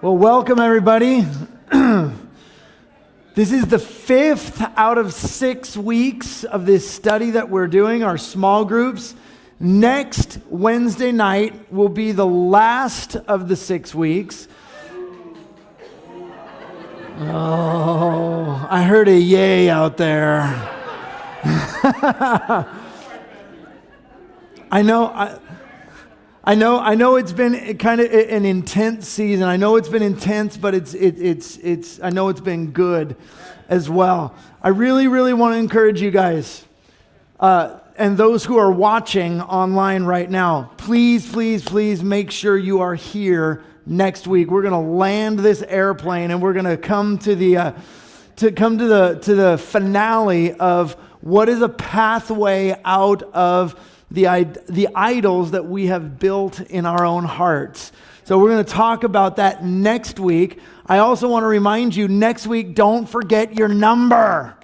Well, welcome everybody. This is the 5th out of 6 weeks of this study that we're doing, our small groups. Next Wednesday night will be the last of the 6 weeks. Oh, I heard a yay out there. I know it's been kind of an intense season. I know it's been intense, but I know it's been good as well. I really want to encourage you guys, and those who are watching online right now, please make sure you are here next week. We're going to land this airplane and we're going to come to the finale of what is a pathway out of the idols that we have built in our own hearts. So we're going to talk about that next week. I also want to remind you, next week, don't forget your number.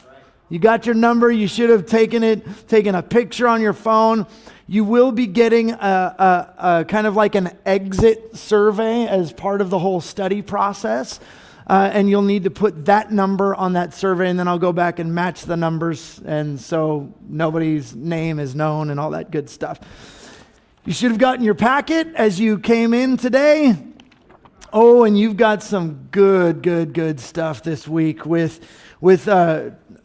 You got your number. You should have taken a picture on your phone. You will be getting a kind of like an exit survey as part of the whole study process. And you'll need to put that number on that survey, and then I'll go back and match the numbers, and so nobody's name is known and all that good stuff. You should have gotten your packet as you came in today. Oh, and you've got some good stuff this week with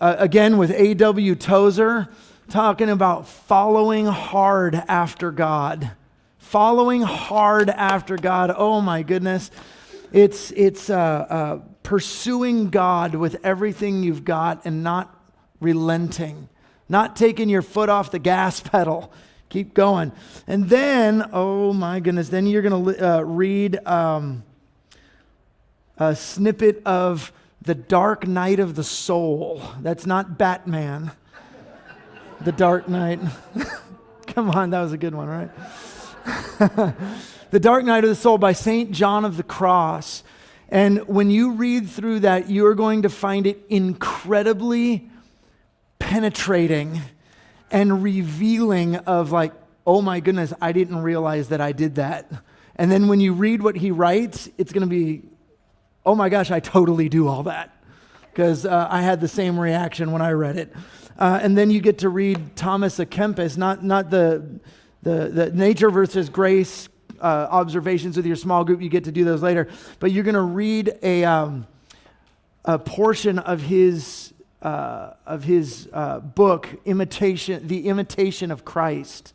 A.W. Tozer talking about following hard after God. Following hard after God. Oh my goodness. It's pursuing God with everything you've got and not relenting, not taking your foot off the gas pedal. Keep going. And then, oh my goodness, then you're going to read a snippet of The Dark Night of the Soul. That's not Batman. The Dark Night. Come on, that was a good one, right? The Dark Night of the Soul by St. John of the Cross. And when you read through that, you're going to find it incredibly penetrating and revealing of like, oh my goodness, I didn't realize that I did that. And then when you read what he writes, it's going to be, oh my gosh, I totally do all that. Because I had the same reaction when I read it. And then you get to read Thomas à Kempis, not the nature versus grace observations with your small group. You get to do those later, but you're going to read a portion of his book, The Imitation of Christ,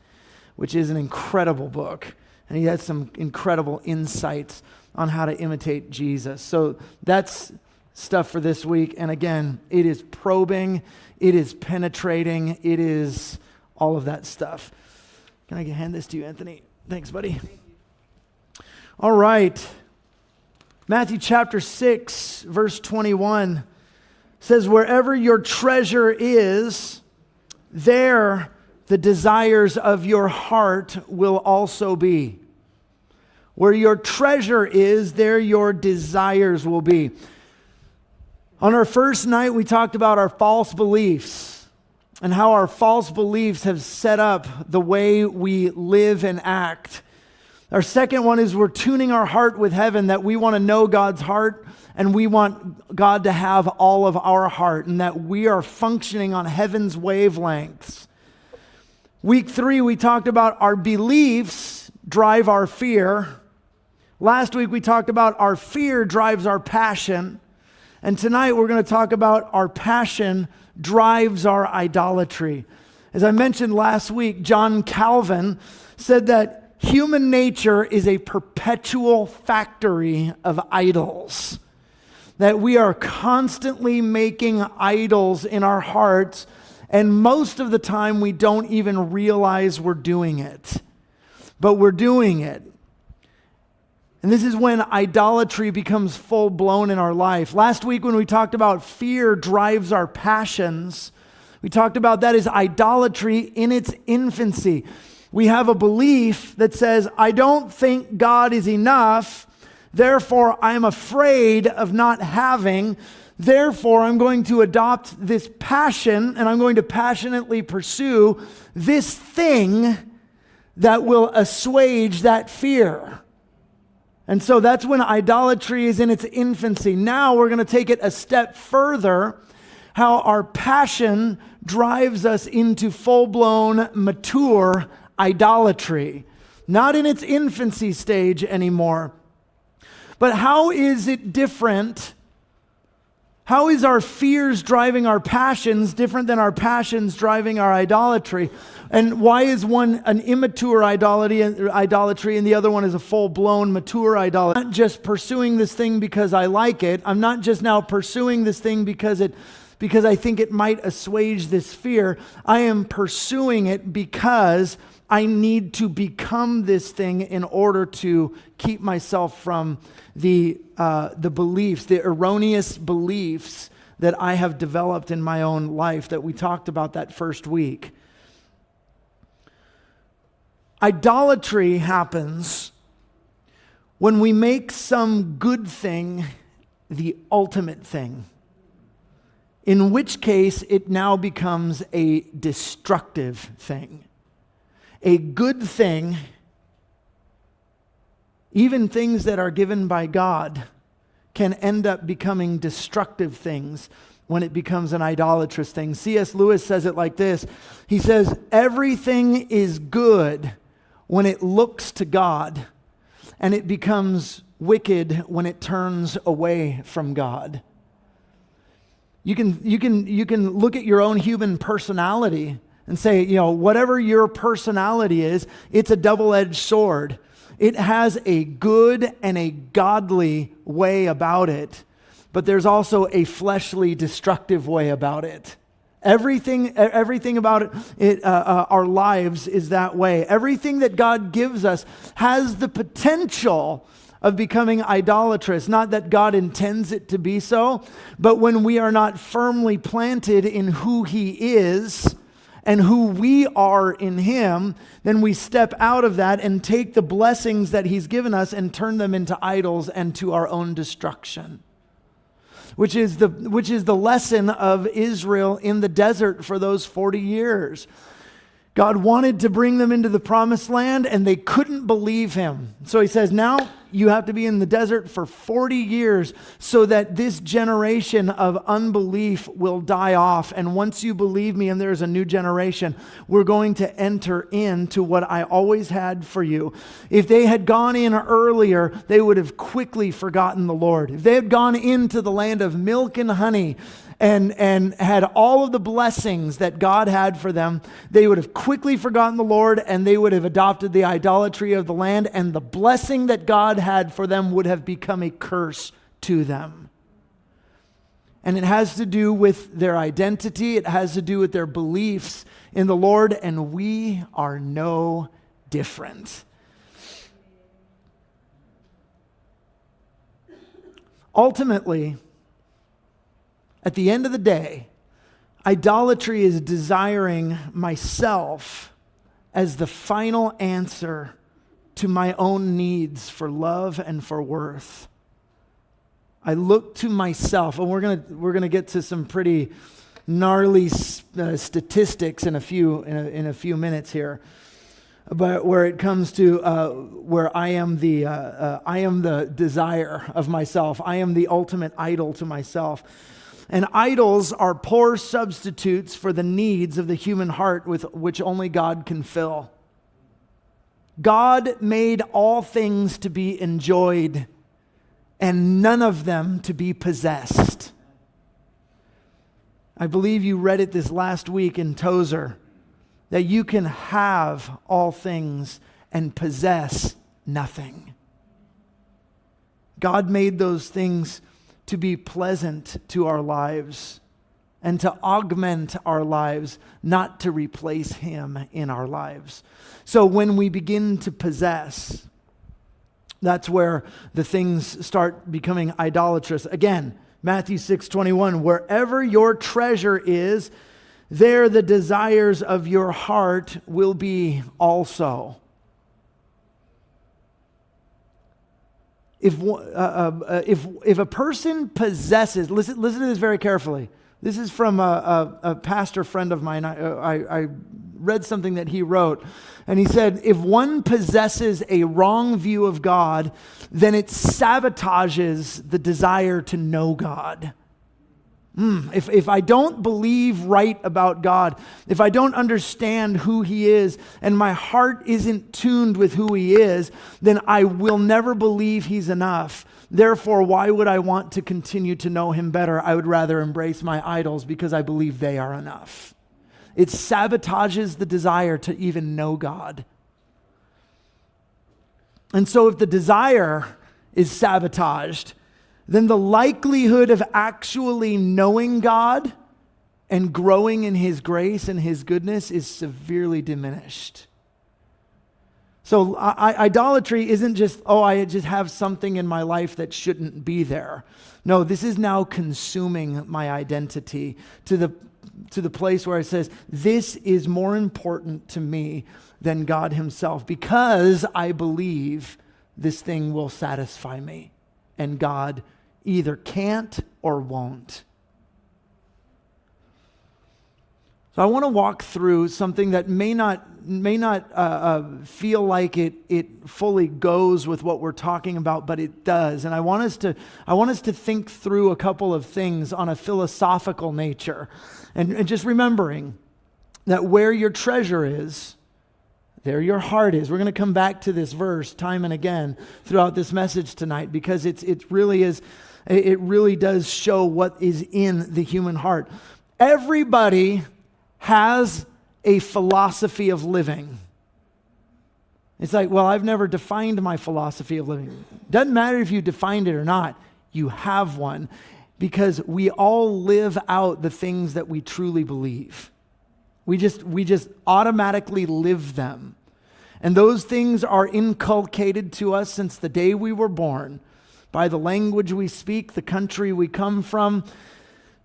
which is an incredible book, and he has some incredible insights on how to imitate Jesus. So that's stuff for this week, and again, it is probing, it is penetrating, it is all of that stuff. Can I hand this to you, Anthony? Thanks, buddy. All right. Matthew chapter 6, verse 21 says, wherever your treasure is, there the desires of your heart will also be. Where your treasure is, there your desires will be. On our first night, we talked about our false beliefs and how our false beliefs have set up the way we live and act. Our second one is we're tuning our heart with heaven, that we want to know God's heart and we want God to have all of our heart, and that we are functioning on heaven's wavelengths. Week 3, we talked about our beliefs drive our fear. Last week, we talked about our fear drives our passion. And tonight, we're going to talk about our passion drives our idolatry. As I mentioned last week, John Calvin said that human nature is a perpetual factory of idols. That we are constantly making idols in our hearts, and most of the time we don't even realize we're doing it. But we're doing it. And this is when idolatry becomes full-blown in our life. Last week when we talked about fear drives our passions, we talked about that as idolatry in its infancy. We have a belief that says, I don't think God is enough, therefore I'm afraid of not having, therefore I'm going to adopt this passion and I'm going to passionately pursue this thing that will assuage that fear. And so that's when idolatry is in its infancy. Now we're going to take it a step further, how our passion drives us into full-blown, mature idolatry. Not in its infancy stage anymore. But how is it different? How is our fears driving our passions different than our passions driving our idolatry? And why is one an immature idolatry and the other one is a full-blown mature idolatry? I'm not just pursuing this thing because I like it. I'm not just now pursuing this thing because I think it might assuage this fear. I am pursuing it because I need to become this thing in order to keep myself from the beliefs, the erroneous beliefs that I have developed in my own life that we talked about that first week. Idolatry happens when we make some good thing the ultimate thing, in which case it now becomes a destructive thing. A good thing, even things that are given by God, can end up becoming destructive things when it becomes an idolatrous thing. C.S. Lewis says it like this. He says, everything is good when it looks to God, and it becomes wicked when it turns away from God. You can look at your own human personality and say, whatever your personality is, it's a double-edged sword. It has a good and a godly way about it, but there's also a fleshly, destructive way about it. Everything about it, our lives is that way. Everything that God gives us has the potential of becoming idolatrous. Not that God intends it to be so, but when we are not firmly planted in who He is and who we are in Him, then we step out of that and take the blessings that He's given us and turn them into idols and to our own destruction. Which is the lesson of Israel in the desert for those 40 years. God wanted to bring them into the promised land and they couldn't believe Him. So He says, now you have to be in the desert for 40 years so that this generation of unbelief will die off. And once you believe me and there's a new generation, we're going to enter into what I always had for you. If they had gone in earlier, they would have quickly forgotten the Lord. If they had gone into the land of milk and honey, and had all of the blessings that God had for them, they would have quickly forgotten the Lord and they would have adopted the idolatry of the land, and the blessing that God had for them would have become a curse to them. And it has to do with their identity, it has to do with their beliefs in the Lord, and we are no different. Ultimately, at the end of the day, idolatry is desiring myself as the final answer to my own needs for love and for worth. I look to myself, and we're gonna get to some pretty gnarly statistics in a few minutes here, but where it comes to where I am the desire of myself, I am the ultimate idol to myself. And idols are poor substitutes for the needs of the human heart with which only God can fill. God made all things to be enjoyed and none of them to be possessed. I believe you read it this last week in Tozer, that you can have all things and possess nothing. God made those things to be pleasant to our lives and to augment our lives, not to replace Him in our lives. So when we begin to possess, that's where the things start becoming idolatrous. Again, Matthew 6:21, wherever your treasure is, there the desires of your heart will be also. If a person possesses, listen to this very carefully. This is from a pastor friend of mine. I read something that he wrote. And he said, if one possesses a wrong view of God, then it sabotages the desire to know God. If I don't believe right about God, if I don't understand who he is, and my heart isn't tuned with who he is, then I will never believe he's enough. Therefore, why would I want to continue to know him better? I would rather embrace my idols because I believe they are enough. It sabotages the desire to even know God. And so if the desire is sabotaged, then the likelihood of actually knowing God and growing in his grace and his goodness is severely diminished. So idolatry isn't just, I just have something in my life that shouldn't be there. No, this is now consuming my identity to the place where it says, this is more important to me than God himself, because I believe this thing will satisfy me, and God either can't or won't. So I want to walk through something that may not feel like it fully goes with what we're talking about, but it does. And I want us to think through a couple of things on a philosophical nature, and just remembering that where your treasure is, there your heart is. We're going to come back to this verse time and again throughout this message tonight, because it really does show what is in the human heart. Everybody has a philosophy of living. It's like, well, I've never defined my philosophy of living. Doesn't matter if you defined it or not, you have one, because we all live out the things that we truly believe. We just automatically live them. And those things are inculcated to us since the day we were born, by the language we speak, the country we come from,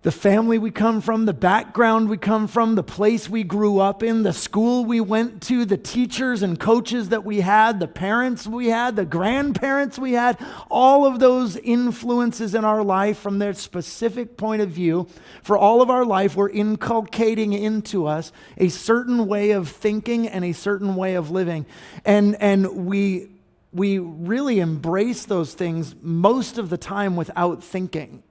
the family we come from, the background we come from, the place we grew up in, the school we went to, the teachers and coaches that we had, the parents we had, the grandparents we had. All of those influences in our life from their specific point of view, for all of our life, we're inculcating into us a certain way of thinking and a certain way of living. And we really embrace those things most of the time without thinking.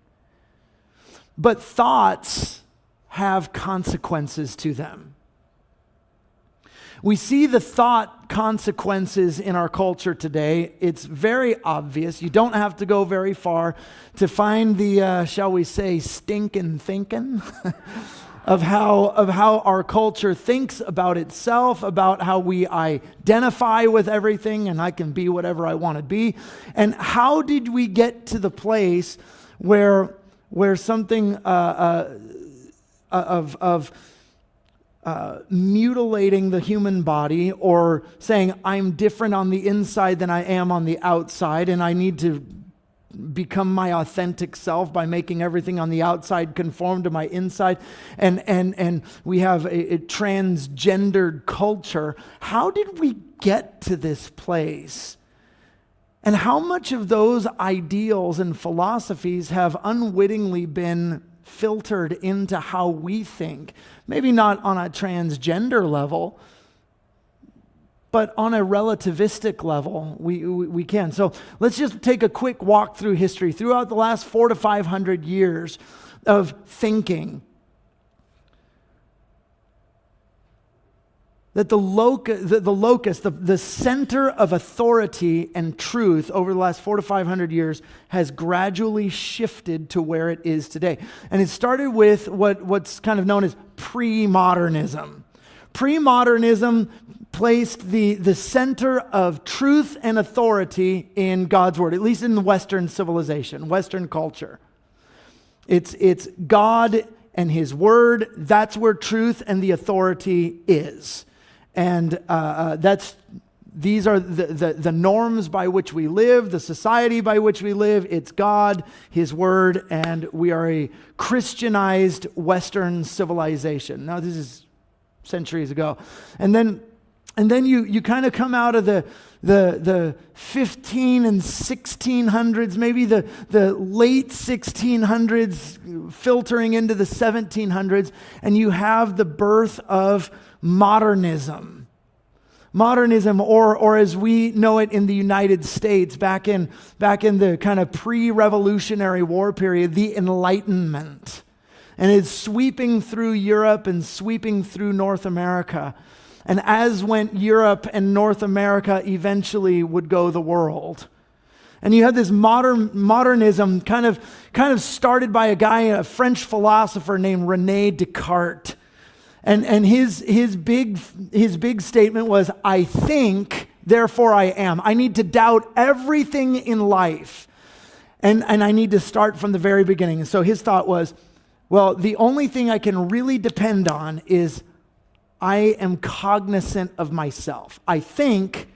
But thoughts have consequences to them. We see the thought consequences in our culture today. It's very obvious. You don't have to go very far to find the, shall we say, stinking thinking of how our culture thinks about itself, about how we identify with everything, and I can be whatever I want to be. And how did we get to the place where something of mutilating the human body, or saying I'm different on the inside than I am on the outside, and I need to become my authentic self by making everything on the outside conform to my inside, and we have a transgendered culture. How did we get to this place? And how much of those ideals and philosophies have unwittingly been filtered into how we think? Maybe not on a transgender level, but on a relativistic level, we can. So let's just take a quick walk through history. Throughout the last 400 to 500 years of thinking, that the locus, the center of authority and truth over the last 400 to 500 years has gradually shifted to where it is today. And it started with what's kind of known as pre-modernism. Pre-modernism placed the center of truth and authority in God's word, at least in the Western civilization, Western culture. It's God and his word. That's where truth and the authority is. And these are the norms by which we live, the society by which we live. It's God, his word, and we are a Christianized Western civilization. Now, this is centuries ago. And then you kind of come out of the 15 and 1600s, maybe the late 1600s filtering into the 1700s, and you have the birth of modernism. Modernism, or as we know it in the United States, back in the kind of pre-Revolutionary War period, the Enlightenment. And it's sweeping through Europe and sweeping through North America. And as went Europe and North America, eventually would go the world. And you have this modernism kind of started by a guy, a French philosopher named René Descartes. And his big statement was, I think, therefore I am. I need to doubt everything in life. And I need to start from the very beginning. And so his thought was, well, the only thing I can really depend on is I am cognizant of myself. I think,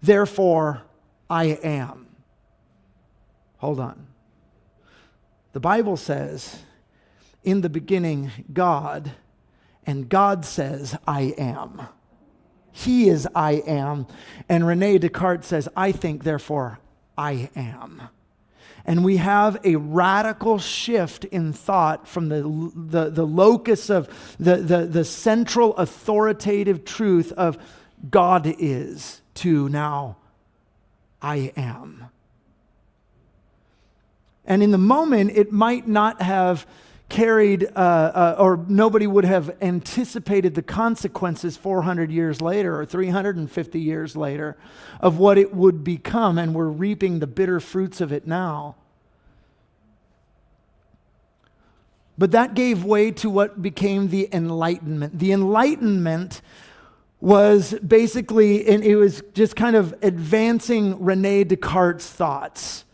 therefore I am. Hold on. The Bible says, in the beginning, God, and God says, I am. He is I am. And René Descartes says, I think, therefore I am. And we have a radical shift in thought from the locus of the central authoritative truth of God is to now I am. And in the moment, it might not have carried, or nobody would have anticipated the consequences 400 years later or 350 years later of what it would become, and we're reaping the bitter fruits of it now. But that gave way to what became the Enlightenment. The Enlightenment was basically, and it was just kind of advancing René Descartes' thoughts.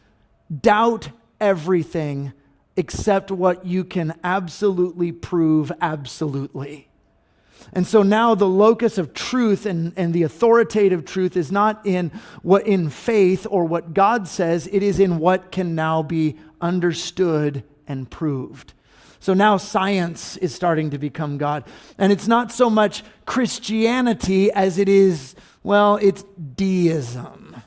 Doubt everything except what you can absolutely prove absolutely. And so now the locus of truth and the authoritative truth is not in faith or what God says, it is in what can now be understood and proved. So now science is starting to become God. And it's not so much Christianity as it is, well, it's deism.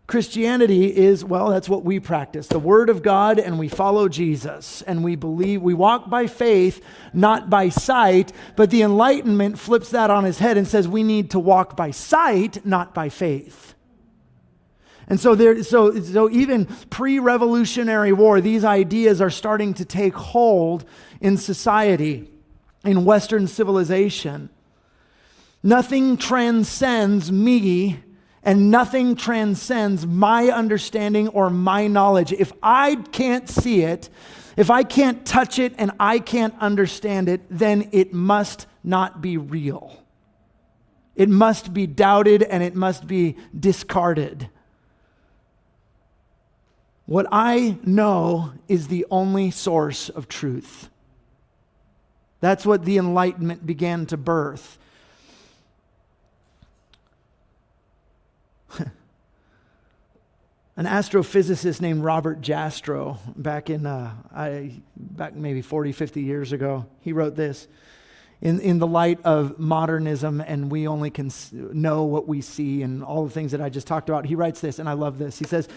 Christianity is, well, that's what we practice. The Word of God, and we follow Jesus. And we believe, we walk by faith, not by sight. But the Enlightenment flips that on his head and says we need to walk by sight, not by faith. And so even pre-Revolutionary War, these ideas are starting to take hold in society, in Western civilization. Nothing transcends me, and nothing transcends my understanding or my knowledge. If I can't see it, if I can't touch it and I can't understand it, then it must not be real. It must be doubted and it must be discarded. What I know is the only source of truth. That's what the Enlightenment began to birth. An astrophysicist named Robert Jastrow, back maybe 40, 50 years ago, he wrote this. In the light of modernism, and we only can know what we see and all the things that I just talked about, he writes this, and I love this. He says,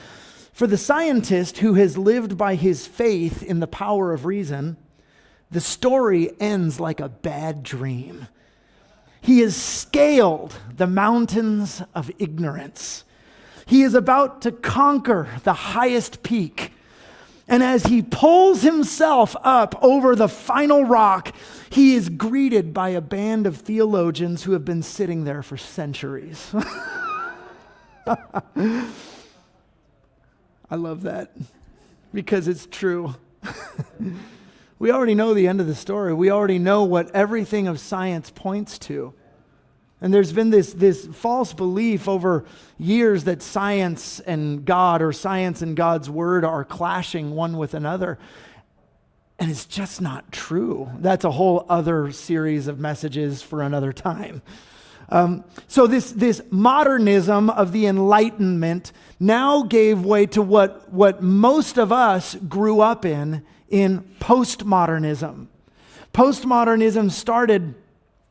for the scientist who has lived by his faith in the power of reason, the story ends like a bad dream. He has scaled the mountains of ignorance. He is about to conquer the highest peak. And as he pulls himself up over the final rock, he is greeted by a band of theologians who have been sitting there for centuries. I love that because it's true. We already know the end of the story. We already know what everything of science points to. And there's been this false belief over years that science and God, or science and God's word, are clashing one with another. And it's just not true. That's a whole other series of messages for another time. So this modernism of the Enlightenment now gave way to what most of us grew up in postmodernism. Postmodernism started,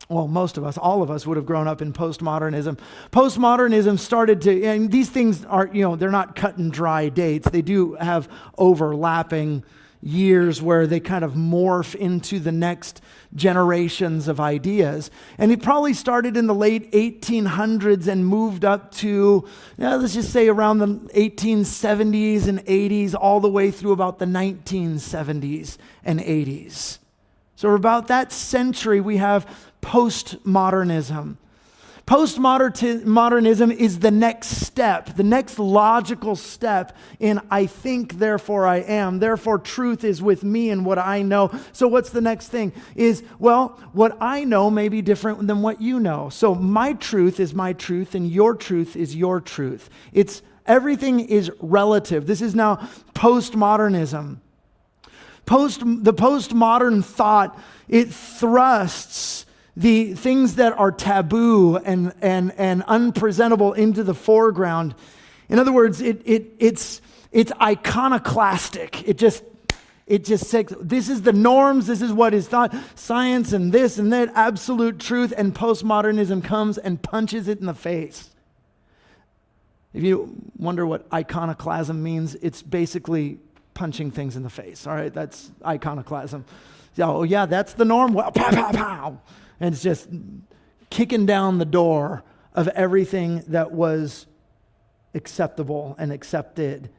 well, most of us, all of us would have grown up in postmodernism. Postmodernism started to, and these things are, they're not cut and dry dates. They do have overlapping, years where they kind of morph into the next generations of ideas. And it probably started in the late 1800s and moved up to, let's just say around the 1870s and 80s, all the way through about the 1970s and 80s. So about that century, we have postmodernism. Postmodernism is the next step, the next logical step in I think, therefore I am. Therefore, truth is with me and what I know. So what's the next thing? Is, well, what I know may be different than what you know. So my truth is my truth and your truth is your truth. Everything is relative. This is now postmodernism. The postmodern thought, it thrusts the things that are taboo and unpresentable into the foreground. In other words, it's iconoclastic. It just says, this is the norms, this is what is thought, science and this and that, absolute truth, and postmodernism comes and punches it in the face. If you wonder what iconoclasm means, it's basically punching things in the face, all right? That's iconoclasm. Oh yeah, that's the norm? Well, pow, pow, pow. And it's just kicking down the door of everything that was acceptable and accepted.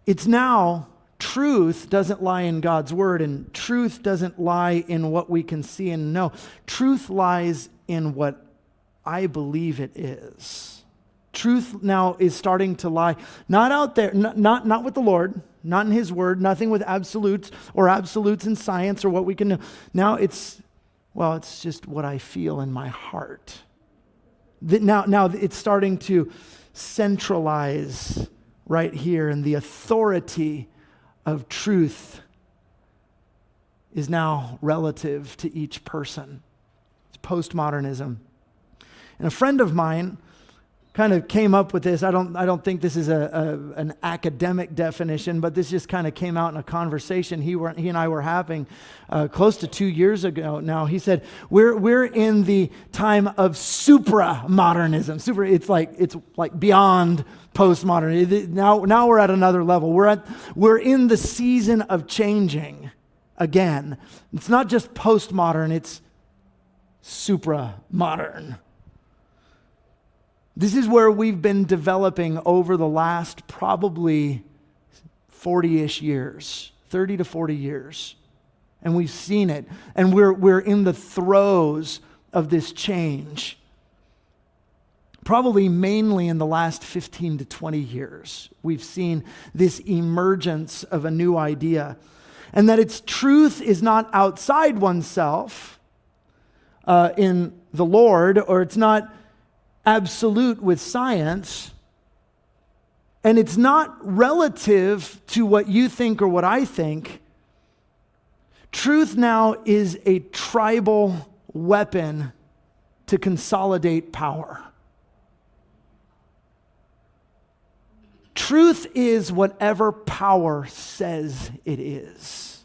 It's now, truth doesn't lie in God's word, and truth doesn't lie in what we can see and know. Truth lies in what I believe it is. Truth now is starting to lie, not out there, not with the Lord, not in His word, nothing with absolutes or absolutes in science or what we can know. Now it's just what I feel in my heart. Now it's starting to centralize right here, and the authority of truth is now relative to each person. It's postmodernism. And a friend of mine kind of came up with this. I don't think this is an academic definition, but this just kind of came out in a conversation he and I were having close to 2 years ago now. He said, we're in the time of supra-modernism. It's like beyond postmodern. Now we're at another level. We're in the season of changing again. It's not just postmodern, it's supra-modern. This is where we've been developing over the last probably 40-ish years, 30 to 40 years. And we've seen it. And we're in the throes of this change. Probably mainly in the last 15 to 20 years, we've seen this emergence of a new idea. And that its truth is not outside oneself in the Lord, or it's not absolute with science, and it's not relative to what you think or what I think. Truth now is a tribal weapon to consolidate power. Truth is whatever power says it is.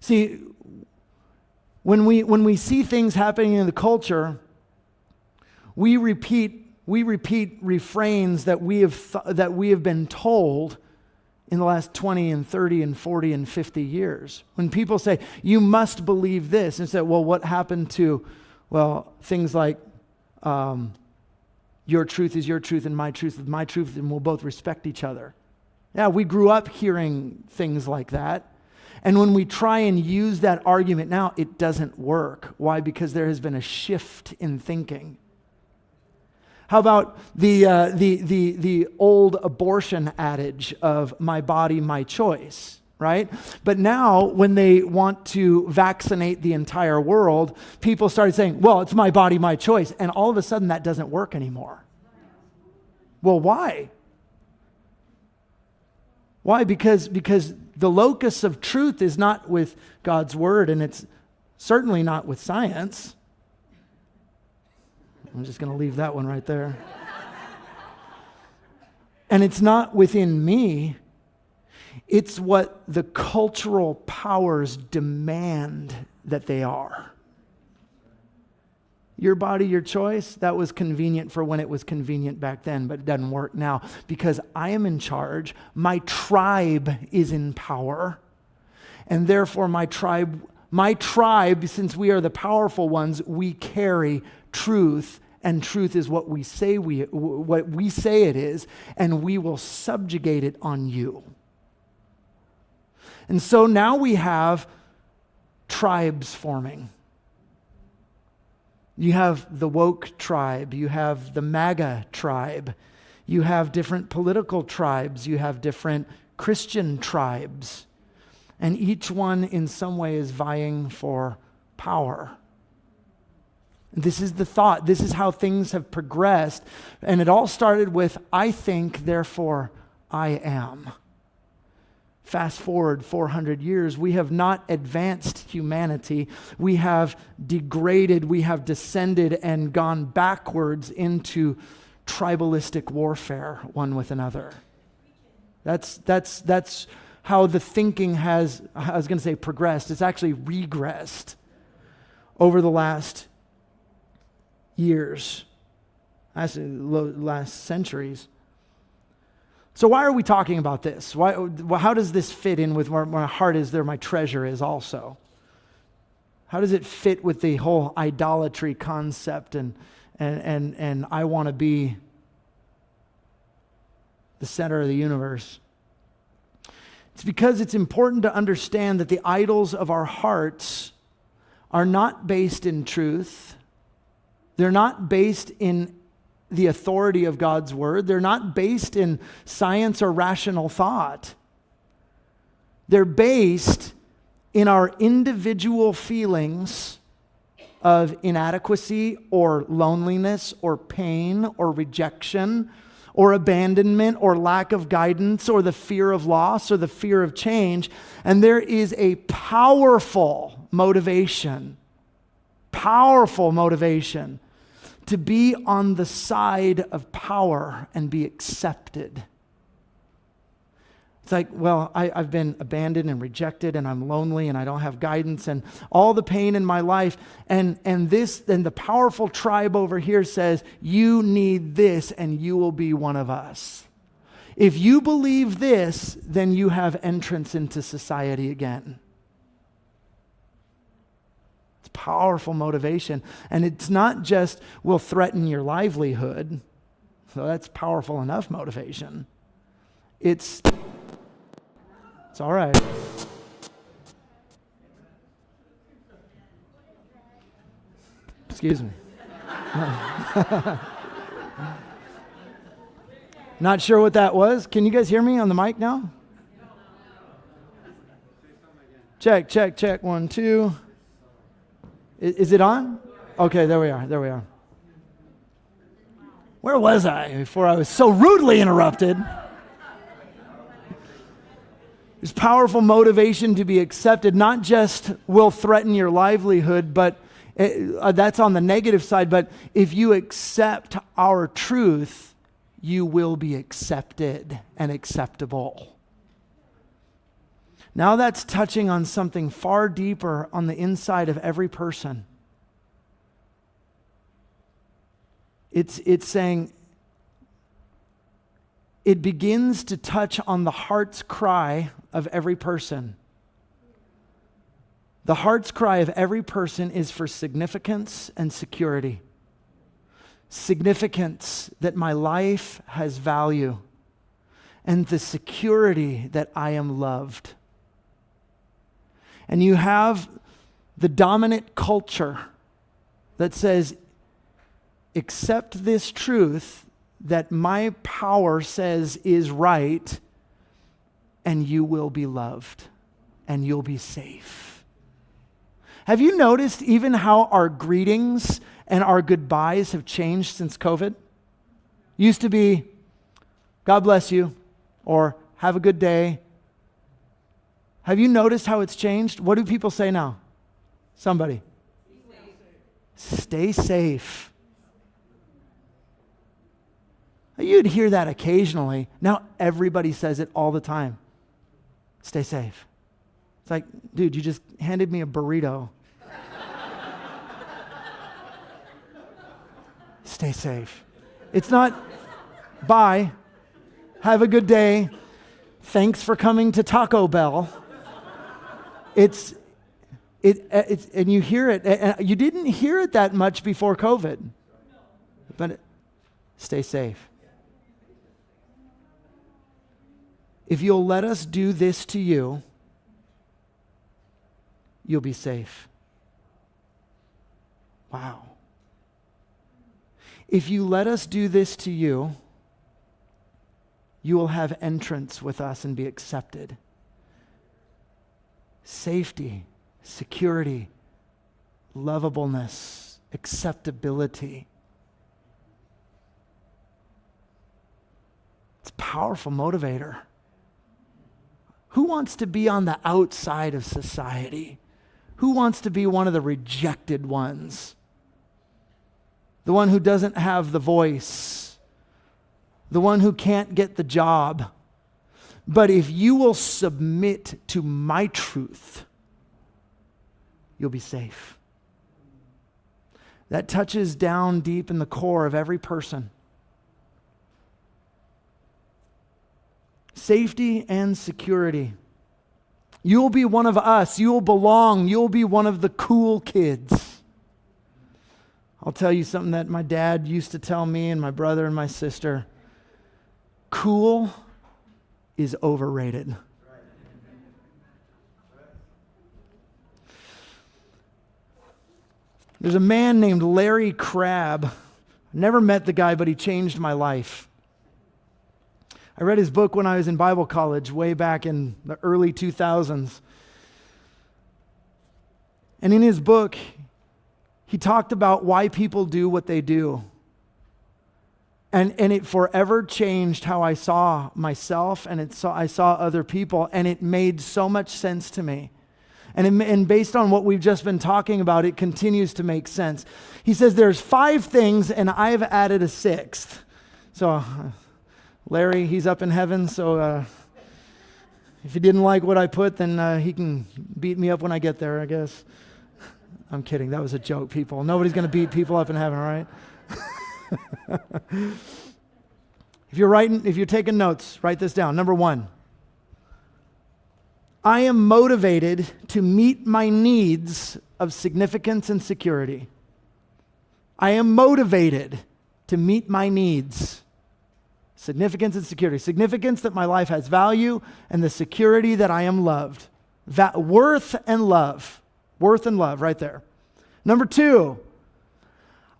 See, when we see things happening in the culture, we repeat refrains that we have been told in the last 20 and 30 and 40 and 50 years. When people say, you must believe this, and say, well, what happened to, things like your truth is your truth and my truth is my truth, and we'll both respect each other. Yeah, we grew up hearing things like that. And when we try and use that argument now, it doesn't work. Why? Because there has been a shift in thinking. How about the old abortion adage of my body, my choice, right? But now when they want to vaccinate the entire world, people started saying, well, it's my body, my choice. And all of a sudden that doesn't work anymore. Well, why? Why? Because the locus of truth is not with God's word, and it's certainly not with science. I'm just going to leave that one right there. And it's not within me. It's what the cultural powers demand that they are. your body, your choice, that was convenient for when it was convenient back then, but it doesn't work now because I am in charge. My tribe is in power. And therefore my tribe, since we are the powerful ones, we carry truth, and truth is what we say it is, and we will subjugate it on you. And so now we have tribes forming. You have the woke tribe, you have the MAGA tribe, you have different political tribes, you have different Christian tribes, and each one in some way is vying for power. This is the thought, this is how things have progressed, and it all started with, I think, therefore I am. Fast forward 400 years, we have not advanced humanity. We have degraded, we have descended and gone backwards into tribalistic warfare one with another. That's how the thinking has, I was going to say progressed, it's actually regressed over the last years, last centuries. So why are we talking about this? How does this fit in with where my heart is, there my treasure is also? How does it fit with the whole idolatry concept and I want to be the center of the universe? It's because it's important to understand that the idols of our hearts are not based in truth. They're not based in the authority of God's word. They're not based in science or rational thought. They're based in our individual feelings of inadequacy or loneliness or pain or rejection or abandonment or lack of guidance or the fear of loss or the fear of change. And there is a powerful motivation to be on the side of power and be accepted. It's like, well, I've been abandoned and rejected and I'm lonely and I don't have guidance and all the pain in my life. And the powerful tribe over here says, you need this and you will be one of us. If you believe this, then you have entrance into society again. Powerful motivation. And it's not just will threaten your livelihood. So that's powerful enough motivation. It's all right. Excuse me. Not sure what that was. Can you guys hear me on the mic now? Check. 1, 2. Is it on? Okay, there we are. Where was I before I was so rudely interrupted? There's powerful motivation to be accepted, not just will threaten your livelihood, but that's on the negative side, but if you accept our truth, you will be accepted and acceptable. Now that's touching on something far deeper on the inside of every person. It's saying it begins to touch on the heart's cry of every person. The heart's cry of every person is for significance and security. Significance that my life has value, and the security that I am loved. And you have the dominant culture that says, accept this truth that my power says is right, and you will be loved, and you'll be safe. Have you noticed even how our greetings and our goodbyes have changed since COVID? Used to be, God bless you, or have a good day. Have you noticed how it's changed? What do people say now? Somebody. Stay safe. You'd hear that occasionally. Now everybody says it all the time. Stay safe. It's like, dude, you just handed me a burrito. stay safe. It's not, bye, have a good day, thanks for coming to Taco Bell. It's and you hear it, and you didn't hear it that much before COVID, but stay safe. If you'll let us do this to you, you'll be safe. Wow. If you let us do this to you, you will have entrance with us and be accepted. Safety, security, lovableness, acceptability. It's a powerful motivator. Who wants to be on the outside of society? Who wants to be one of the rejected ones? The one who doesn't have the voice. The one who can't get the job. But if you will submit to my truth, you'll be safe. That touches down deep in the core of every person. Safety and security. You'll be one of us. You'll belong. You'll be one of the cool kids. I'll tell you something that my dad used to tell me and my brother and my sister. Cool is overrated. There's a man named Larry Crabb. Never met the guy, but he changed my life. I read his book when I was in Bible college way back in the early 2000s. And in his book, he talked about why people do what they do. And it forever changed how I saw myself and I saw other people, and it made so much sense to me. And based on what we've just been talking about, it continues to make sense. He says there's 5 things, and I've added a 6th. So Larry, he's up in heaven, so if he didn't like what I put, then he can beat me up when I get there, I guess. I'm kidding. That was a joke, people. Nobody's going to beat people up in heaven, all right? If you're taking notes, write this down. Number 1, I am motivated to meet my needs of significance and security. I am motivated to meet my needs. Significance and security. Significance that my life has value, and the security that I am loved. Worth and love. Worth and love, right there. Number 2,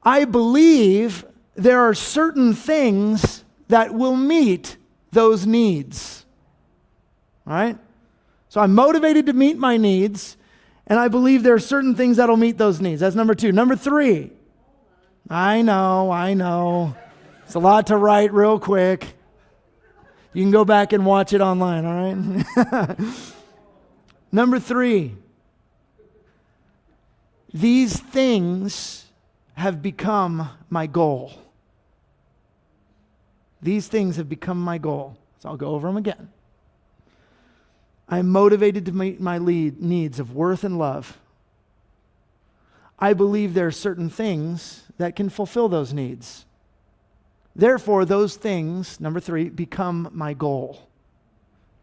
I believe there are certain things that will meet those needs. All right? So I'm motivated to meet my needs, and I believe there are certain things that will meet those needs. That's number 2. Number 3, I know. It's a lot to write real quick. You can go back and watch it online, all right? Number 3, these things have become my goal. These things have become my goal. So I'll go over them again. I'm motivated to meet my needs of worth and love. I believe there are certain things that can fulfill those needs. Therefore, those things, number 3, become my goal.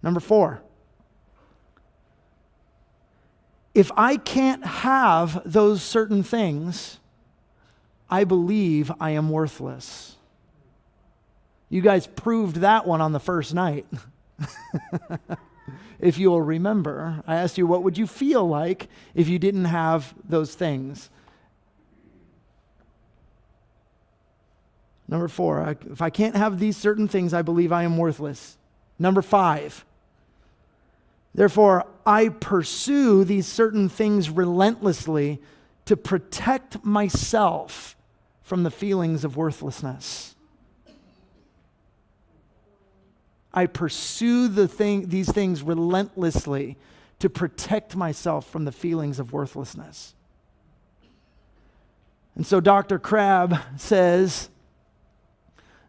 Number 4, if I can't have those certain things, I believe I am worthless. You guys proved that one on the first night. If you'll remember, I asked you, what would you feel like if you didn't have those things? Number 4, if I can't have these certain things, I believe I am worthless. Number 5, therefore, I pursue these certain things relentlessly to protect myself from the feelings of worthlessness. I pursue these things relentlessly to protect myself from the feelings of worthlessness. And so Dr. Crabb says,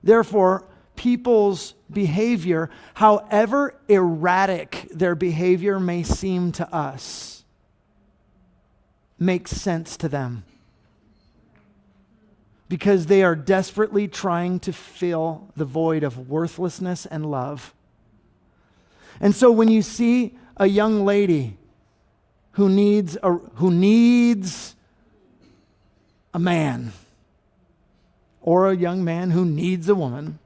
therefore, people's behavior, however erratic their behavior may seem to us, makes sense to them. because they are desperately trying to fill the void of worthlessness and love. And so when you see a young lady who needs a man, or a young man who needs a woman,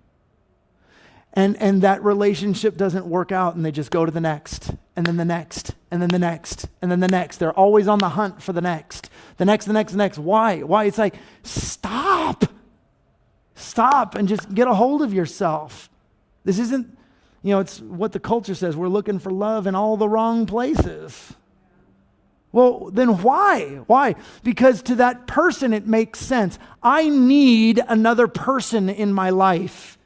and that relationship doesn't work out, and they just go to the next, and then the next, and then the next, and then the next. They're always on the hunt for the next. The next, the next, the next. Why? It's like, stop. Stop and just get a hold of yourself. This isn't, it's what the culture says. We're looking for love in all the wrong places. Well, then why? Why? Because to that person it makes sense. I need another person in my life.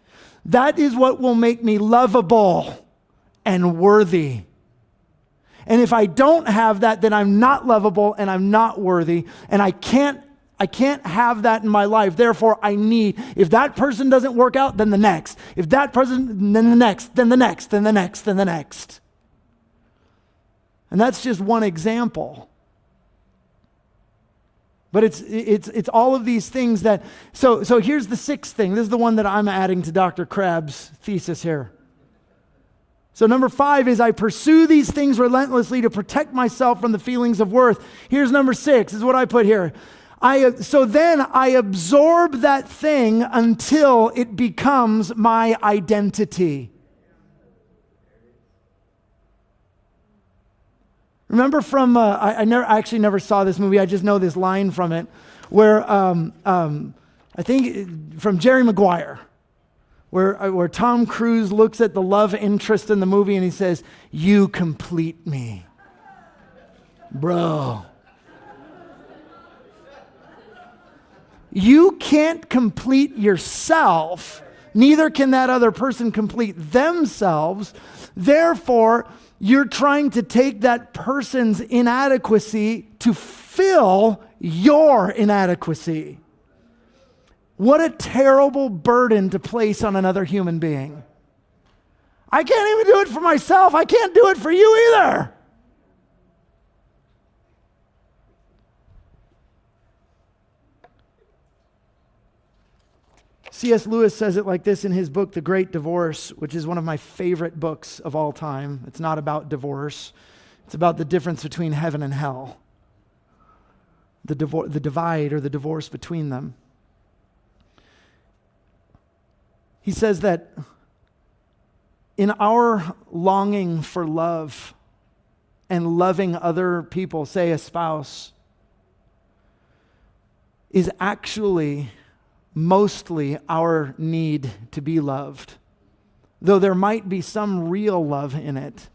That is what will make me lovable and worthy. And if I don't have that, then I'm not lovable and I'm not worthy, and I can't have that in my life. Therefore, if that person doesn't work out, then the next. If that person, then the next, then the next, then the next, then the next. And that's just one example. But it's all of these things that, so here's the sixth thing. This is the one that I'm adding to Dr. Crabb's thesis here. So number 5 is I pursue these things relentlessly to protect myself from the feelings of worth. Here's number 6, is what I put here. So then I absorb that thing until it becomes my identity. Remember from, I never saw this movie, I just know this line from it, where I think from Jerry Maguire, where Tom Cruise looks at the love interest in the movie and he says, "You complete me." Bro. You can't complete yourself, neither can that other person complete themselves. Therefore, you're trying to take that person's inadequacy to fill your inadequacy. What a terrible burden to place on another human being. I can't even do it for myself. I can't do it for you either. C.S. Lewis says it like this in his book, The Great Divorce, which is one of my favorite books of all time. It's not about divorce. It's about the difference between heaven and hell. The divide or the divorce between them. He says that in our longing for love and loving other people, say a spouse, is actually mostly our need to be loved. Though there might be some real love in it,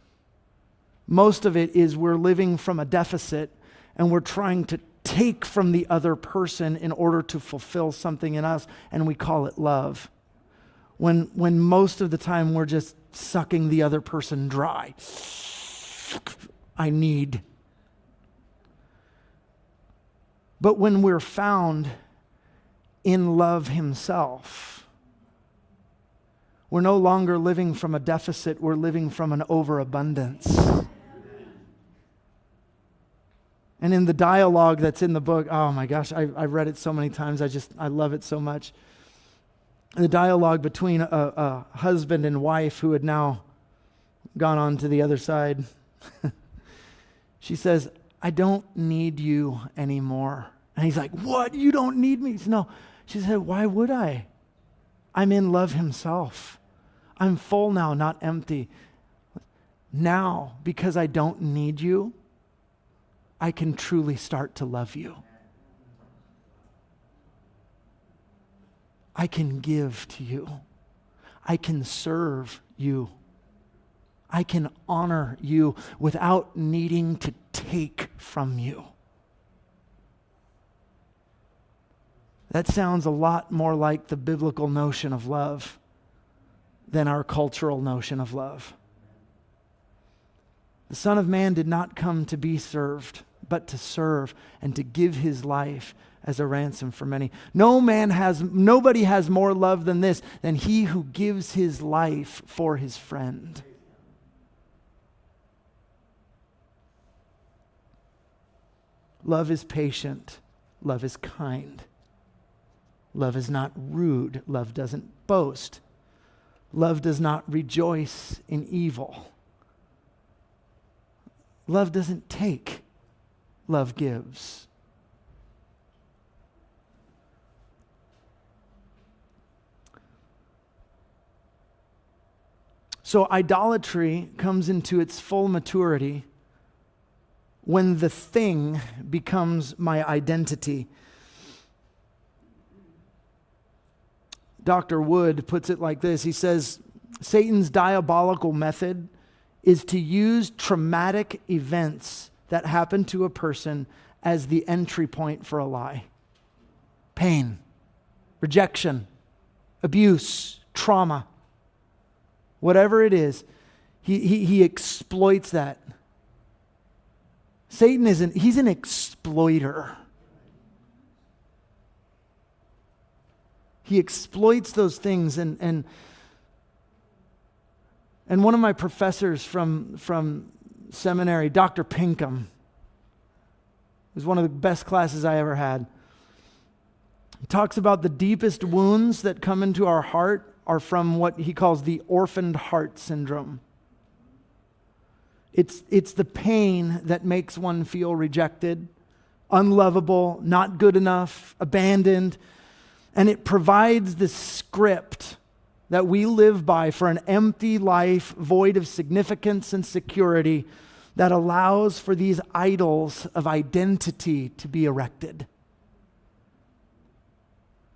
most of it is we're living from a deficit and we're trying to take from the other person in order to fulfill something in us, and we call it love. When most of the time we're just sucking the other person dry. I need. But when we're found in love himself, we're no longer living from a deficit, we're living from an overabundance. And in the dialogue that's in the book, oh my gosh, I've read it so many times, I love it so much. The dialogue between a husband and wife who had now gone on to the other side. She says, "I don't need you anymore." And he's like, "What? You don't need me?" He said, "No." She said, "Why would I? I'm in love himself. I'm full now, not empty. Now, because I don't need you, I can truly start to love you. I can give to you. I can serve you. I can honor you without needing to take from you." That sounds a lot more like the biblical notion of love than our cultural notion of love. The Son of Man did not come to be served, but to serve and to give his life as a ransom for many. Nobody has more love than this, than he who gives his life for his friend. Love is patient. Love is kind. Love is not rude. Love doesn't boast. Love does not rejoice in evil. Love doesn't take. Love gives. So idolatry comes into its full maturity when the thing becomes my identity. Dr. Wood puts it like this. He says, Satan's diabolical method is to use traumatic events that happen to a person as the entry point for a lie. Pain, rejection, abuse, trauma. Whatever it is, he exploits that. Satan he's an exploiter. He exploits those things, and one of my professors from seminary, Dr. Pinkham, was one of the best classes I ever had. He talks about the deepest wounds that come into our heart are from what he calls the orphaned heart syndrome. It's the pain that makes one feel rejected, unlovable, not good enough, abandoned, and it provides the script that we live by for an empty life void of significance and security that allows for these idols of identity to be erected.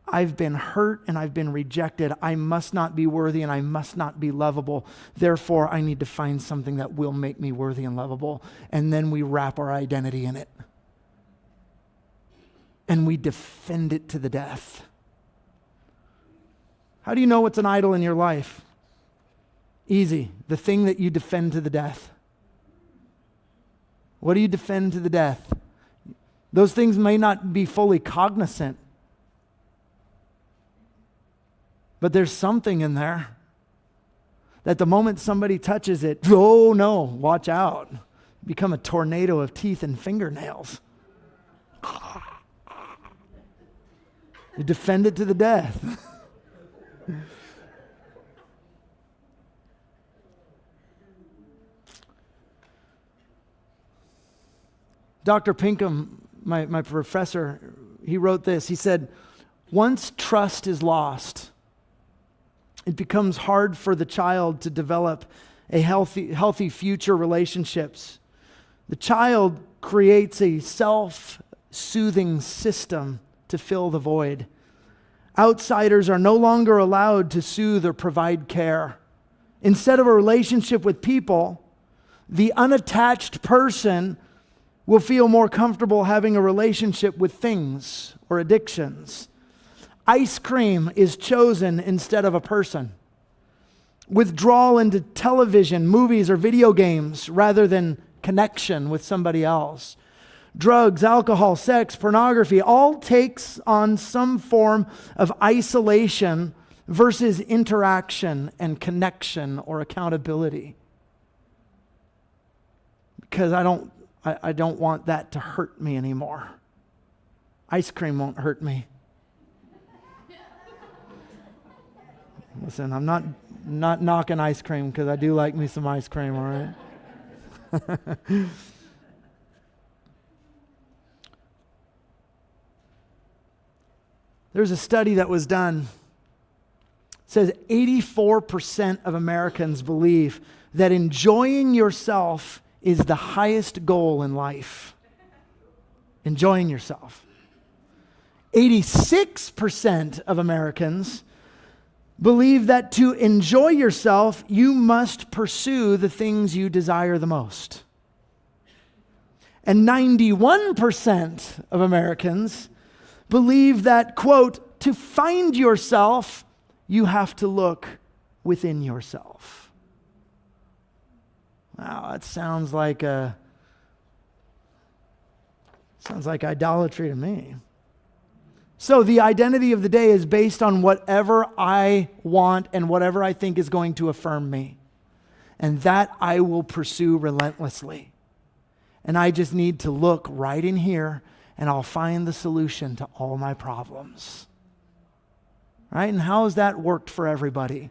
I've been hurt and I've been rejected. I must not be worthy and I must not be lovable. Therefore, I need to find something that will make me worthy and lovable. And then we wrap our identity in it. And we defend it to the death. How do you know what's an idol in your life? Easy. The thing that you defend to the death. What do you defend to the death? Those things may not be fully cognizant, but there's something in there that the moment somebody touches it, oh no, watch out. Become a tornado of teeth and fingernails. You defend it to the death. Dr. Pinkham, my professor, he wrote this. He said, once trust is lost, it becomes hard for the child to develop a healthy future relationships. The child creates a self-soothing system to fill the void. Outsiders are no longer allowed to soothe or provide care. Instead of a relationship with people, the unattached person will feel more comfortable having a relationship with things or addictions. Ice cream is chosen instead of a person. Withdrawal into television, movies, or video games rather than connection with somebody else. Drugs, alcohol, sex, pornography, all takes on some form of isolation versus interaction and connection or accountability. Because I don't want that to hurt me anymore. Ice cream won't hurt me. Listen, I'm not knocking ice cream because I do like me some ice cream, all right? There's a study that was done. It says 84% of Americans believe that enjoying yourself is the highest goal in life. Enjoying yourself. 86% of Americans believe that to enjoy yourself, you must pursue the things you desire the most. And 91% of Americans believe that, quote, to find yourself, you have to look within yourself. Wow, that sounds like idolatry to me. So the identity of the day is based on whatever I want and whatever I think is going to affirm me. And that I will pursue relentlessly. And I just need to look right in here and I'll find the solution to all my problems. right? And how has that worked for everybody?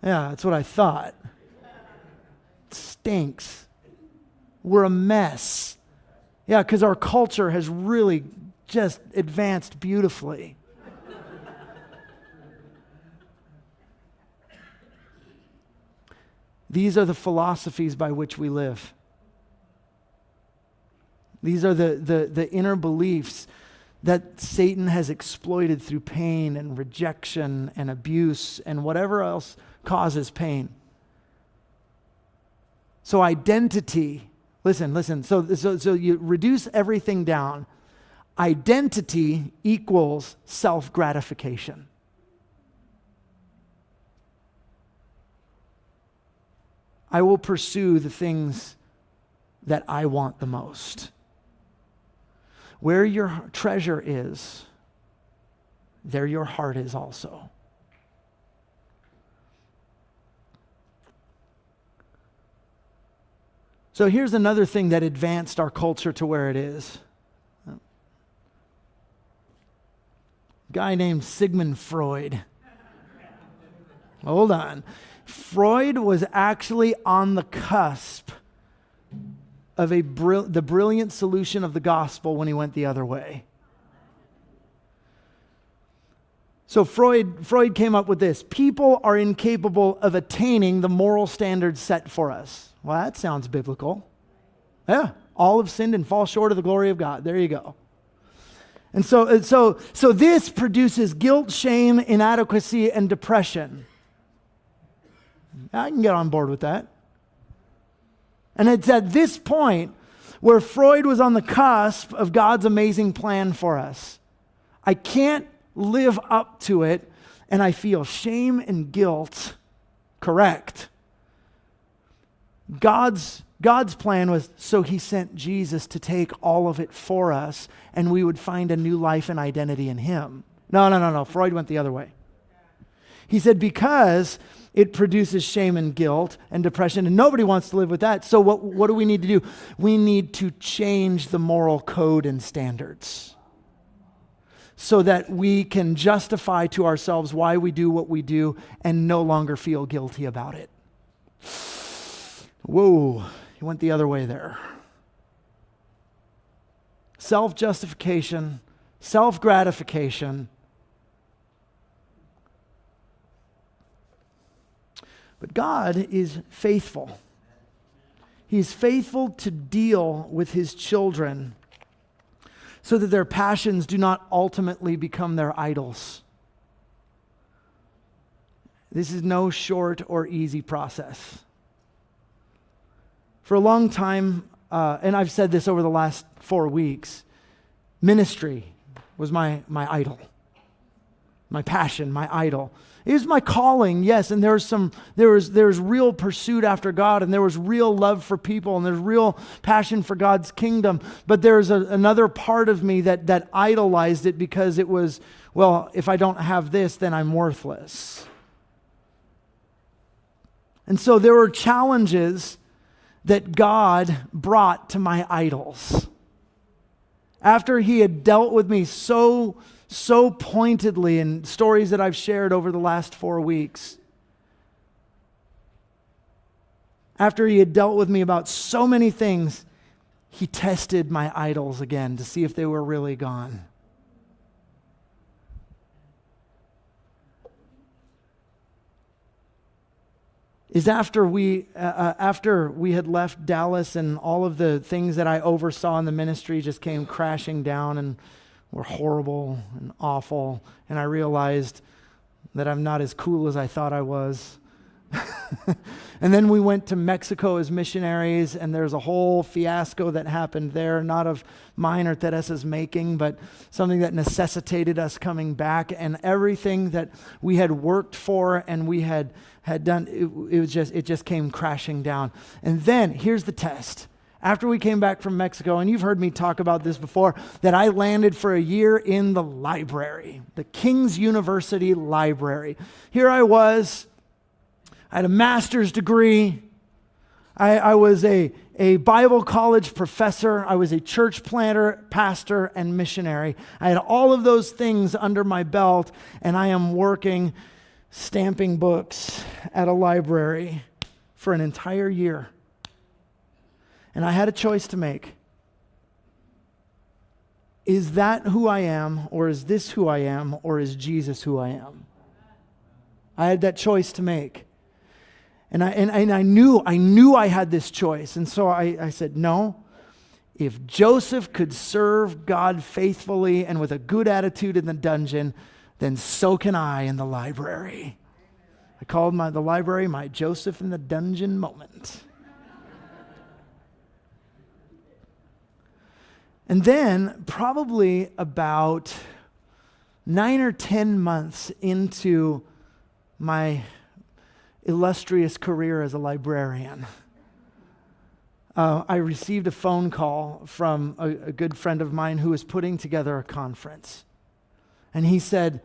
Yeah, that's what I thought. It stinks. We're a mess. Yeah, because our culture has really just advanced beautifully. These are the philosophies by which we live. These are the inner beliefs that Satan has exploited through pain and rejection and abuse and whatever else causes pain. So identity, listen. So you reduce everything down. Identity equals self-gratification. I will pursue the things that I want the most. Where your treasure is, there your heart is also. So here's another thing that advanced our culture to where it is. A guy named Sigmund Freud. Hold on. Freud was actually on the cusp of the brilliant solution of the gospel when he went the other way. So Freud came up with this. People are incapable of attaining the moral standards set for us. Well, that sounds biblical. Yeah, all have sinned and fall short of the glory of God. There you go. And so this produces guilt, shame, inadequacy, and depression. I can get on board with that. And it's at this point where Freud was on the cusp of God's amazing plan for us. I can't live up to it, and I feel shame and guilt. Correct. God's plan was so he sent Jesus to take all of it for us, and we would find a new life and identity in him. No. Freud went the other way. He said because it produces shame and guilt and depression, and nobody wants to live with that. So what do we need to do? We need to change the moral code and standards so that we can justify to ourselves why we do what we do and no longer feel guilty about it. Whoa, he went the other way there. Self-justification, self-gratification. But God is faithful. He's faithful to deal with his children so that their passions do not ultimately become their idols. This is no short or easy process. For a long time, and I've said this over the last 4 weeks, ministry was my idol, my passion, my idol. It was my calling, yes, and there was real pursuit after God, and there was real love for people, and there's real passion for God's kingdom. But there's another part of me that idolized it because it was, well, if I don't have this, then I'm worthless. And so there were challenges that God brought to my idols. After he had dealt with me so pointedly in stories that I've shared over the last 4 weeks, after he had dealt with me about so many things, he tested my idols again to see if they were really gone. Is after we had left Dallas and all of the things that I oversaw in the ministry just came crashing down and were horrible and awful, and I realized that I'm not as cool as I thought I was. And then we went to Mexico as missionaries, and there's a whole fiasco that happened there, not of mine or Teresa's making, but something that necessitated us coming back, and everything that we had worked for and we had done, it just came crashing down. And then, here's the test. After we came back from Mexico, and you've heard me talk about this before, that I landed for a year in the library, the King's University Library. Here I was. I had a master's degree. I was a Bible college professor. I was a church planter, pastor, and missionary. I had all of those things under my belt, and I am working stamping books at a library for an entire year. And I had a choice to make. Is that who I am, or is this who I am, or is Jesus who I am? I had that choice to make. And I knew I had this choice. And so I said, no, if Joseph could serve God faithfully and with a good attitude in the dungeon, then so can I in the library. I called the library my Joseph in the dungeon moment. And then probably about 9 or 10 months into my illustrious career as a librarian, I received a phone call from a good friend of mine who was putting together a conference. And he said,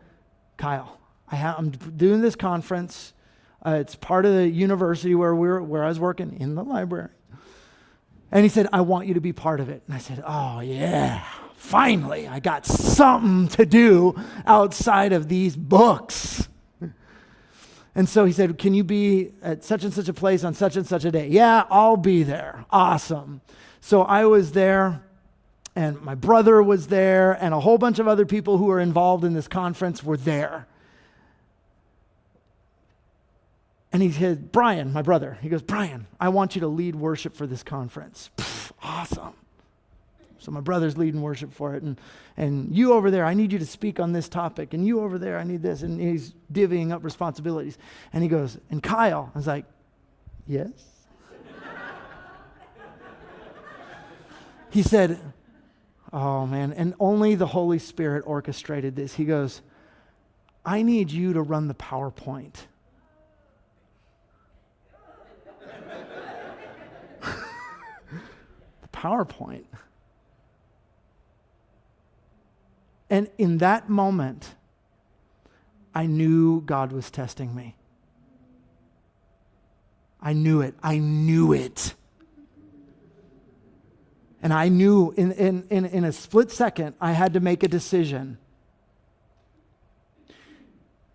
Kyle, I'm doing this conference. It's part of the university where I was working in the library. And he said, I want you to be part of it. And I said, oh yeah, finally, I got something to do outside of these books. And so he said, can you be at such and such a place on such and such a day? Yeah, I'll be there. Awesome. So I was there, and my brother was there, and a whole bunch of other people who were involved in this conference were there. And he said, Brian, my brother, he goes, Brian, I want you to lead worship for this conference. Awesome. So my brother's leading worship for it. And you over there, I need you to speak on this topic. And you over there, I need this. And he's divvying up responsibilities. And he goes, and Kyle, I was like, yes? He said, oh man, and only the Holy Spirit orchestrated this. He goes, I need you to run the PowerPoint. The PowerPoint. And in that moment, I knew God was testing me. I knew it. I knew it. And I knew in a split second, I had to make a decision.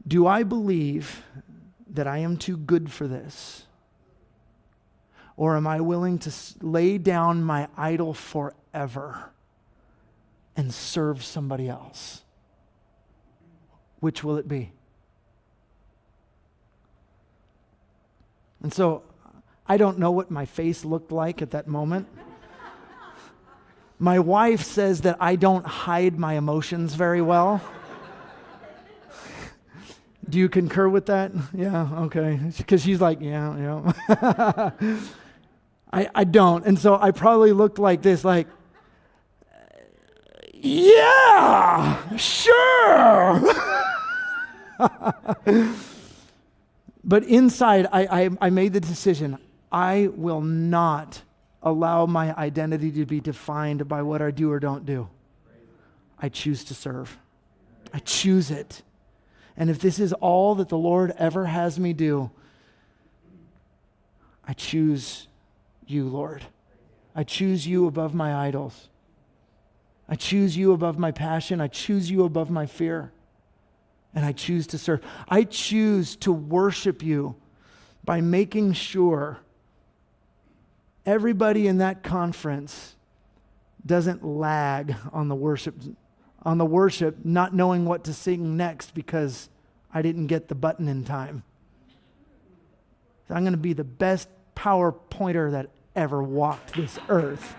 Do I believe that I am too good for this? Or am I willing to lay down my idol forever and serve somebody else? Which will it be? And so I don't know what my face looked like at that moment. My wife says that I don't hide my emotions very well. Do you concur with that? Yeah, okay. Because she's like, yeah. I don't. And so I probably looked like this, like, yeah, sure. But inside, I made the decision, I will not allow my identity to be defined by what I do or don't do. I choose to serve. I choose it. And if this is all that the Lord ever has me do, I choose you, Lord. I choose you above my idols. I choose you above my passion. I choose you above my fear. And I choose to serve. I choose to worship you by making sure everybody in that conference doesn't lag on the worship, not knowing what to sing next because I didn't get the button in time. I'm going to be the best PowerPointer that ever walked this earth.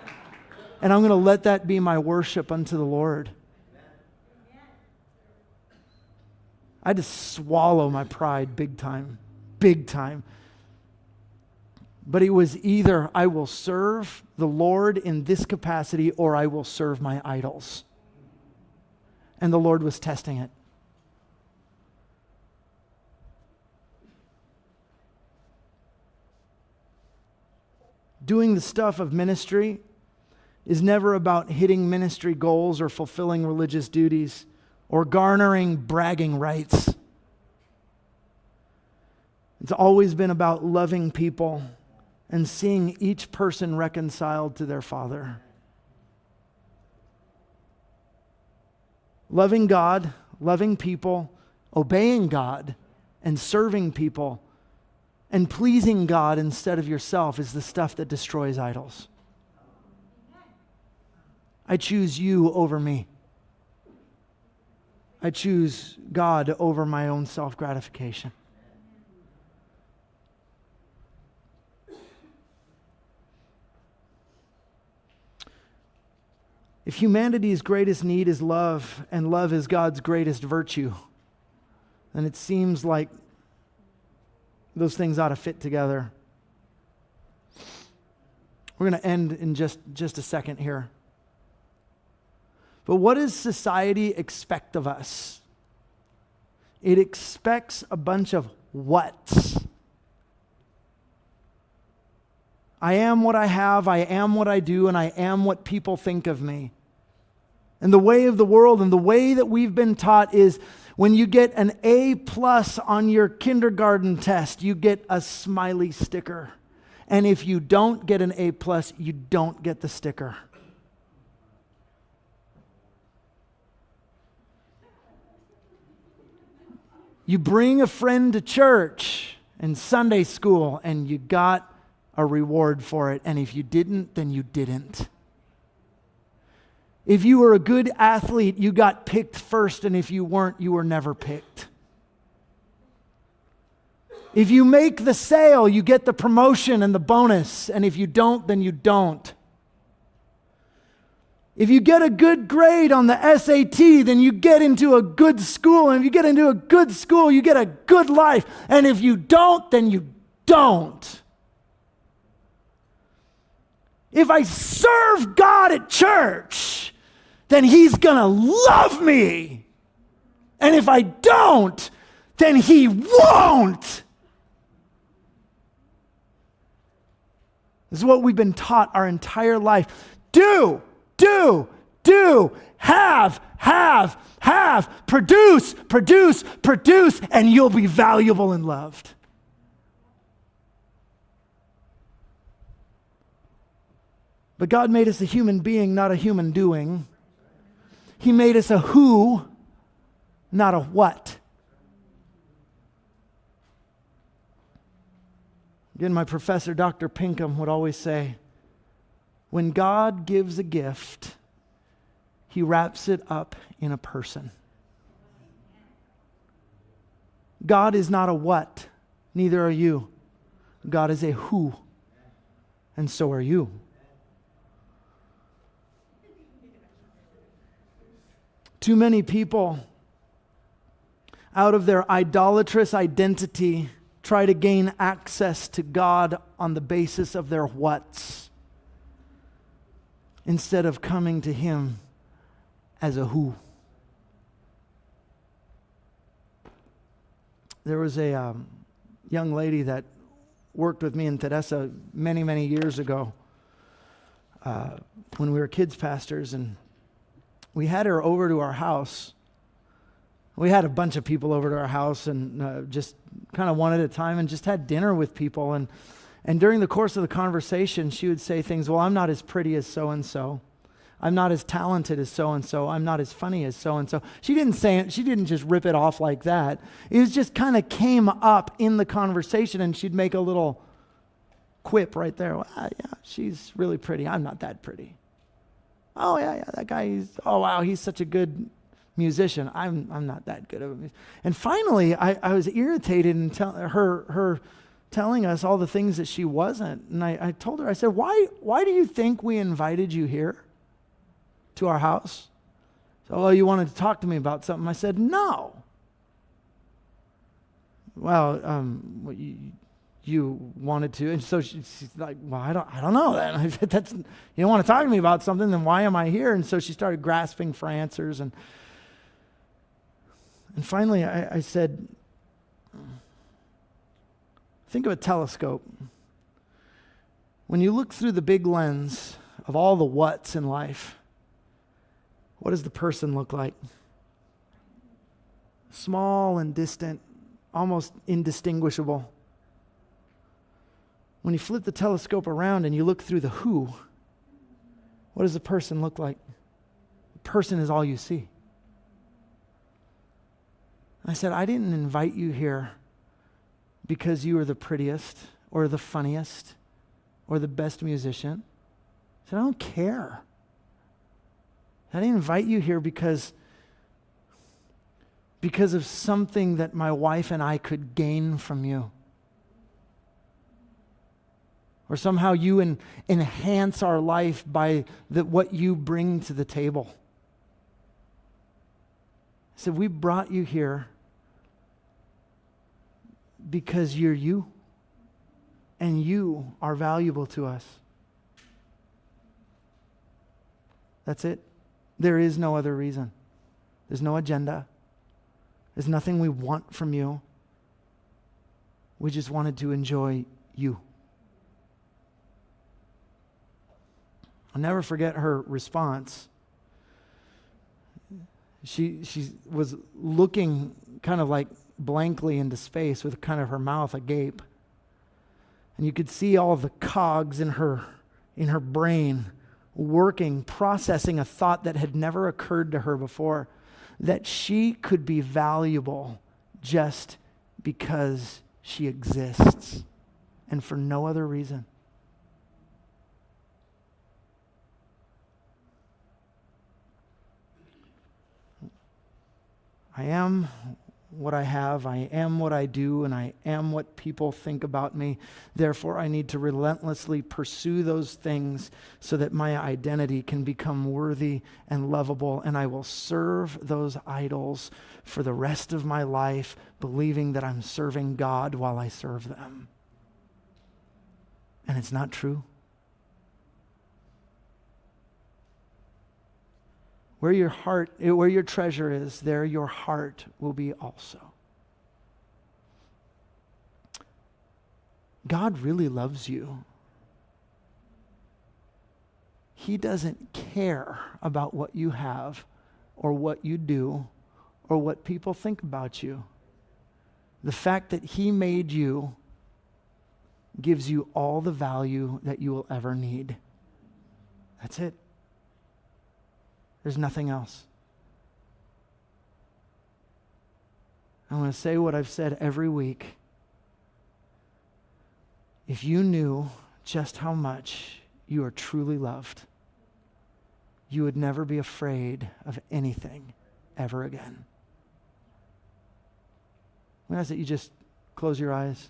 And I'm going to let that be my worship unto the Lord. I just swallow my pride big time. But it was either I will serve the Lord in this capacity or I will serve my idols. And the Lord was testing it. Doing the stuff of ministry is never about hitting ministry goals or fulfilling religious duties or garnering bragging rights. It's always been about loving people and seeing each person reconciled to their Father. Loving God, loving people, obeying God, and serving people, and pleasing God instead of yourself is the stuff that destroys idols. I choose you over me. I choose God over my own self-gratification. If humanity's greatest need is love, and love is God's greatest virtue, then it seems like those things ought to fit together. We're going to end in just a second here. But what does society expect of us? It expects a bunch of whats. I am what I have, I am what I do, and I am what people think of me. And the way of the world and the way that we've been taught is when you get an A+ on your kindergarten test, you get a smiley sticker. And if you don't get an A+, you don't get the sticker. You bring a friend to church and Sunday school and you got a reward for it. And if you didn't, then you didn't. If you were a good athlete, you got picked first, and if you weren't, you were never picked. If you make the sale, you get the promotion and the bonus, and if you don't, then you don't. If you get a good grade on the SAT, then you get into a good school, and if you get into a good school, you get a good life, and if you don't, then you don't. If I serve God at church, then He's gonna love me. And if I don't, then He won't. This is what we've been taught our entire life. Do, have, produce, and you'll be valuable and loved. But God made us a human being, not a human doing. He made us a who, not a what. Again, my professor, Dr. Pinkham, would always say, when God gives a gift, He wraps it up in a person. God is not a what, neither are you. God is a who, and so are you. Too many people, out of their idolatrous identity, try to gain access to God on the basis of their whats, instead of coming to Him as a who. There was a young lady that worked with me in Teresa many, many years ago when we were kids pastors, and we had her over to our house. We had a bunch of people over to our house, and just kind of one at a time, and just had dinner with people. And during the course of the conversation, she would say things, well, I'm not as pretty as so-and-so. I'm not as talented as so-and-so. I'm not as funny as so-and-so. She didn't say it. She didn't just rip it off like that. It was just kind of came up in the conversation, and she'd make a little quip right there. Well, yeah, she's really pretty. I'm not that pretty. Oh, yeah, that guy, oh, wow, he's such a good musician. I'm not that good of a musician. And finally, I was irritated in her telling us all the things that she wasn't. And I told her, I said, why do you think we invited you here to our house? So, oh, you wanted to talk to me about something. I said, no. Well, you wanted to, and so she's like, well, I don't know that. I said, you don't want to talk to me about something, then why am I here? And so she started grasping for answers, and finally I said, think of a telescope. When you look through the big lens of all the what's in life, what does the person look like? Small and distant, almost indistinguishable. When you flip the telescope around and you look through the who, what does the person look like? The person is all you see. I said, I didn't invite you here because you were the prettiest or the funniest or the best musician. I said, I don't care. I didn't invite you here because of something that my wife and I could gain from you. Or somehow you enhance our life by what you bring to the table. I said, we brought you here because you're you, and you are valuable to us. That's it. There is no other reason. There's no agenda. There's nothing we want from you. We just wanted to enjoy you. I'll never forget her response. She was looking kind of like blankly into space with kind of her mouth agape. And you could see all of the cogs in her brain working, processing a thought that had never occurred to her before, that she could be valuable just because she exists and for no other reason. I am what I have, I am what I do, and I am what people think about me. Therefore, I need to relentlessly pursue those things so that my identity can become worthy and lovable, and I will serve those idols for the rest of my life, believing that I'm serving God while I serve them. And it's not true. Where your treasure is, there your heart will be also. God really loves you. He doesn't care about what you have or what you do or what people think about you. The fact that He made you gives you all the value that you will ever need. That's it. There's nothing else. I want to say what I've said every week. If you knew just how much you are truly loved, you would never be afraid of anything ever again. I'm going to ask that you just close your eyes.